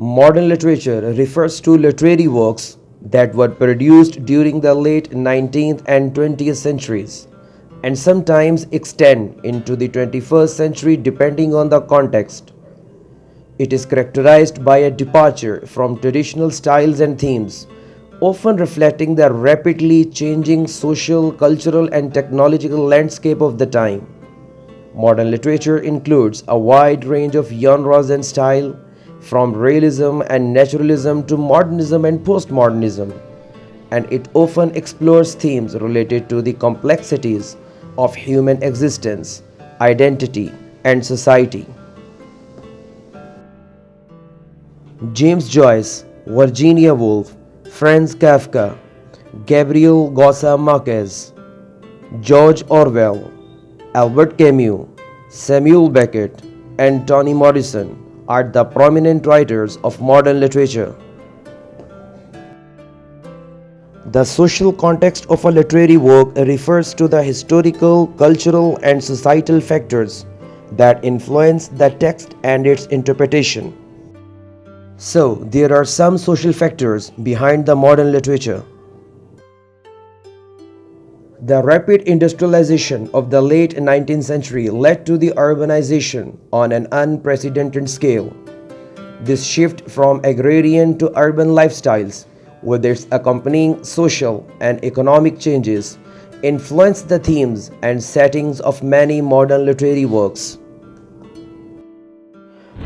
Modern literature refers to literary works that were produced during the late 19th and 20th centuries and sometimes extend into the 21st century depending on the context. It is characterized by a departure from traditional styles and themes, often reflecting the rapidly changing social, cultural, and technological landscape of the time. Modern literature includes a wide range of genres and style, from realism and naturalism to modernism and postmodernism, and it often explores themes related to the complexities of human existence, identity, and society. James Joyce, Virginia Woolf, Franz Kafka, Gabriel García Márquez, George Orwell, Albert Camus, Samuel Beckett, and Toni Morrison are the prominent writers of modern literature. The social context of a literary work refers to the historical, cultural, and societal factors that influence the text and its interpretation. So, there are some social factors behind the modern literature. The rapid industrialization of the late 19th century led to the urbanization on an unprecedented scale. This shift from agrarian to urban lifestyles, with its accompanying social and economic changes, influenced the themes and settings of many modern literary works.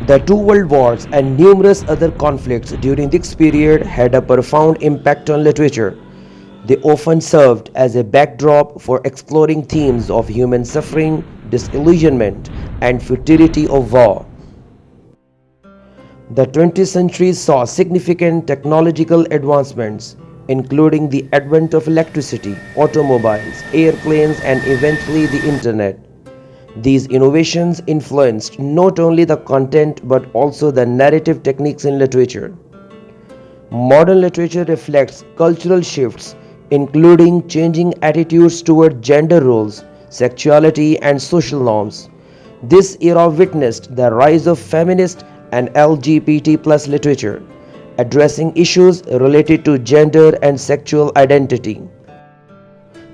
The two world wars and numerous other conflicts during this period had a profound impact on literature. They often served as a backdrop for exploring themes of human suffering, disillusionment, and futility of war. The 20th century saw significant technological advancements, including the advent of electricity, automobiles, airplanes, and eventually the internet. These innovations influenced not only the content but also the narrative techniques in literature. Modern literature reflects cultural shifts, including changing attitudes toward gender roles, sexuality, and social norms. This era witnessed the rise of feminist and LGBT+ literature, addressing issues related to gender and sexual identity.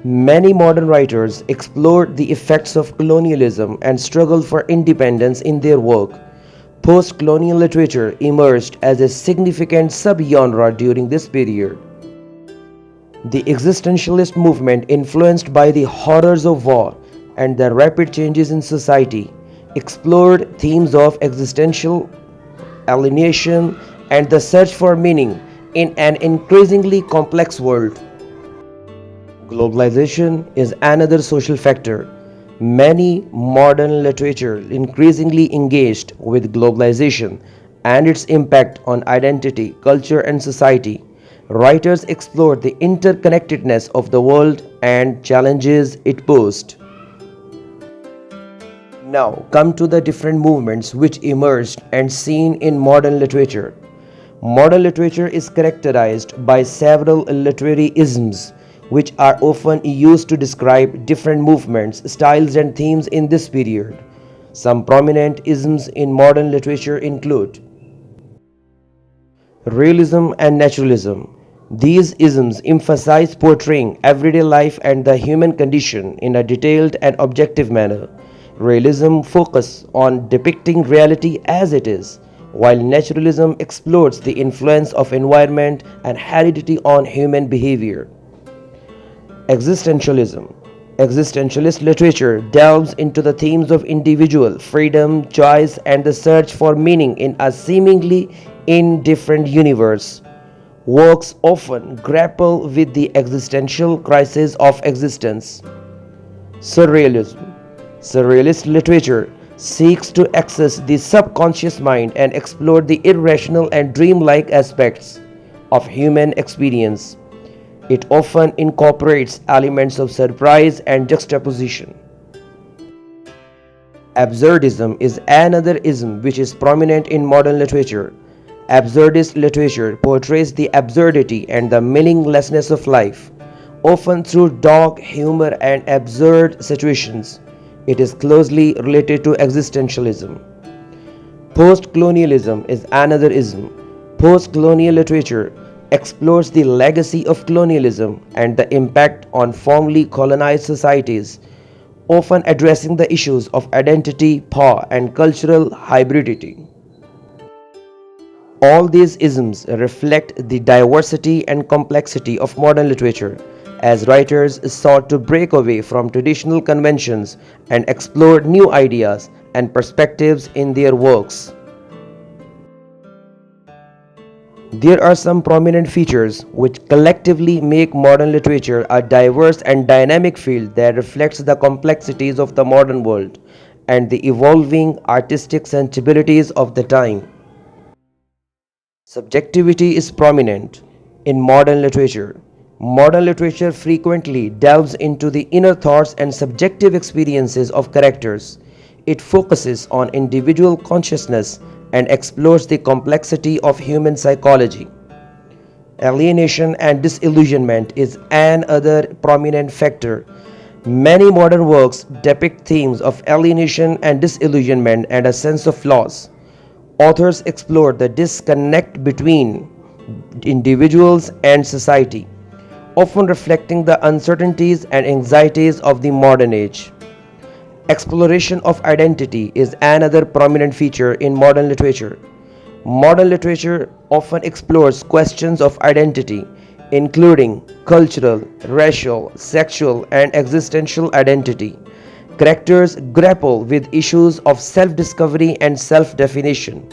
Many modern writers explored the effects of colonialism and struggled for independence in their work. Post-colonial literature emerged as a significant subgenre during this period. The existentialist movement, influenced by the horrors of war and the rapid changes in society, explored themes of existential alienation and the search for meaning in an increasingly complex world. Globalization is another social factor. Many modern literature increasingly engaged with globalization and its impact on identity, culture, and society. Writers explored the interconnectedness of the world and challenges it posed. Now, come to the different movements which emerged and seen in modern literature. Modern literature is characterized by several literary isms, which are often used to describe different movements, styles, and themes in this period. Some prominent isms in modern literature include realism and naturalism. These isms emphasize portraying everyday life and the human condition in a detailed and objective manner. Realism focuses on depicting reality as it is, while naturalism explores the influence of environment and heredity on human behavior. Existentialism. Existentialist literature delves into the themes of individual freedom, choice, and the search for meaning in a seemingly indifferent universe. Works often grapple with the existential crisis of existence. Surrealism. Surrealist literature seeks to access the subconscious mind and explore the irrational and dreamlike aspects of human experience. It often incorporates elements of surprise and juxtaposition. Absurdism is another ism which is prominent in modern literature. Absurdist literature portrays the absurdity and the meaninglessness of life, often through dark humor and absurd situations. It is closely related to existentialism. Post-colonialism is another ism, Post-colonial literature explores the legacy of colonialism and the impact on formerly colonized societies, often addressing the issues of identity, power, and cultural hybridity. All these isms reflect the diversity and complexity of modern literature, as writers sought to break away from traditional conventions and explore new ideas and perspectives in their works. There are some prominent features which collectively make modern literature a diverse and dynamic field that reflects the complexities of the modern world and the evolving artistic sensibilities of the time. Subjectivity is prominent in modern literature. Modern literature frequently delves into the inner thoughts and subjective experiences of characters. It focuses on individual consciousness and explores the complexity of human psychology. Alienation and disillusionment is another prominent factor. Many modern works depict themes of alienation and disillusionment and a sense of loss. Authors explore the disconnect between individuals and society, often reflecting the uncertainties and anxieties of the modern age. Exploration of identity is another prominent feature in modern literature. Modern literature often explores questions of identity, including cultural, racial, sexual, and existential identity. Characters grapple with issues of self-discovery and self-definition.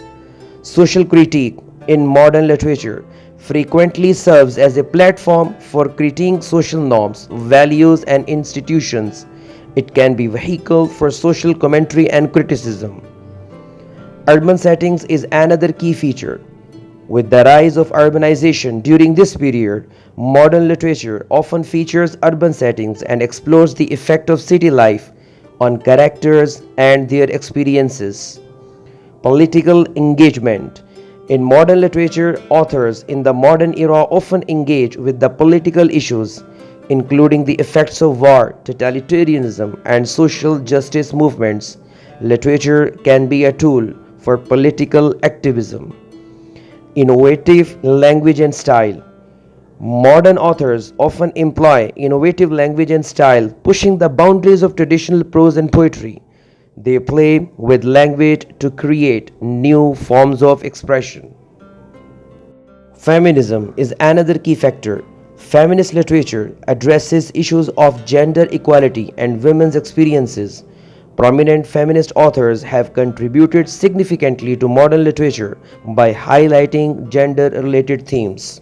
Social critique in modern literature frequently serves as a platform for critiquing social norms, values, and institutions. It can be a vehicle for social commentary and criticism. Urban settings is another key feature. With the rise of urbanization during this period, modern literature often features urban settings and explores the effect of city life on characters and their experiences. Political engagement. In modern literature, authors in the modern era often engage with the political issues, including the effects of war, totalitarianism, and social justice movements. Literature can be a tool for political activism. Innovative language and style. Modern authors often employ innovative language and style, pushing the boundaries of traditional prose and poetry. They play with language to create new forms of expression. Feminism is another key factor. Feminist literature addresses issues of gender equality and women's experiences. Prominent feminist authors have contributed significantly to modern literature by highlighting gender related themes.